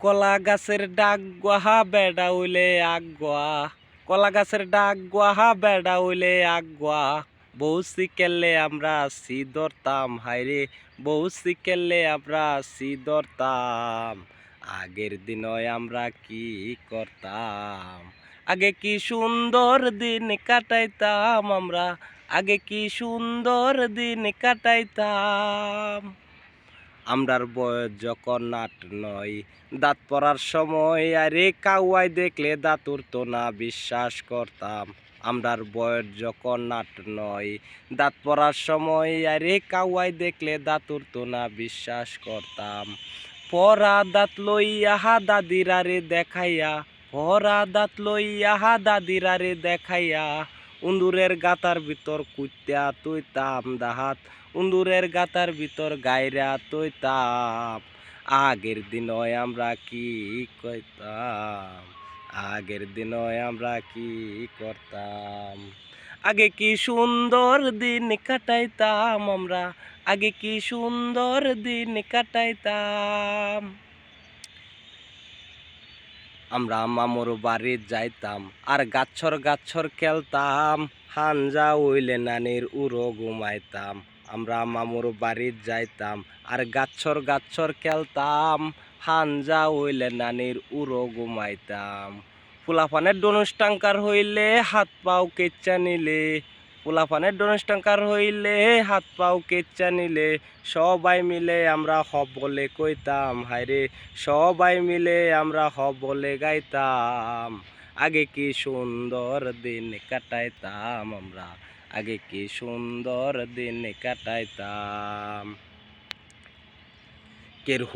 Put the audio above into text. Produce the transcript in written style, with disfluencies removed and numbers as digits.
কলা গাছের ডাক গুহা বেড়া উইলে আগুয়া, কলা গাছের ডাক গুহা বেড়া উইলে আগুয়া। বউ সিকেলে আমরা সি ধরতাম, হায়রে বউ সিকেলে আমরা সি ধরতাম। আগের দিনয় আমরা কি করতাম, আগে কি সুন্দর দিন কাটাইতাম আমরা, আগে কি সুন্দর দিন কাটাইতাম। আমরার বয়স যখন 8-9, দাঁত পড়ার সময় আরে কাউয়াই দেখলে দাঁত উঠতো না, বিশ্বাস করতাম। আমরার বয়স যখন 8-9, দাঁত পড়ার সময় আরে কাউয়াই দেখলে দাঁত উঠতো না, বিশ্বাস করতাম। পরা দাঁত লইয়া দাদিরারে দেখাইয়া, পরা দাঁত লইয়া দাদিরারে দেখাইয়া, উন্দুরের গাতার ভিতর কুইত্যা তুইতাম দাহাত, উন্দুরের গাতার ভিতর গায়রা তৈতাম। আগের দিনয় আমরা কি কইতাম, আগের দিনয় আমরা কি করতাম। আগে কি সুন্দর দিন কাটাইতাম আমরা, আগে কি সুন্দর দিন কাটাইতাম। আমরা মামুর বাড়ি যাইতাম আর গাছর খেলতাম, হানজা উইলে নানির উড়ো ঘুমাইতাম। আমরা মামুর বাড়ি যাইতাম আর গাছর খেলতাম, হানজা উইলে নানির উড়ো ঘুমাইতাম। ফুলাফানের ডনুষ্টাঙ্কার হইলে হাত পাও কেচ্চা নিলে, ফুলাফানের ডনুষ্টাঙ্কার হইলে হাত পাও কেচ্চা নিলে, সবাই মিলে আমরা হব বলে কইতাম, হায়রে সবাই মিলে আমরা হব বলে গাইতাম। আগে কি সুন্দর দিন কাটাইতাম আমরা, আগে কি সুন্দর দিন কাটাইতাম। কের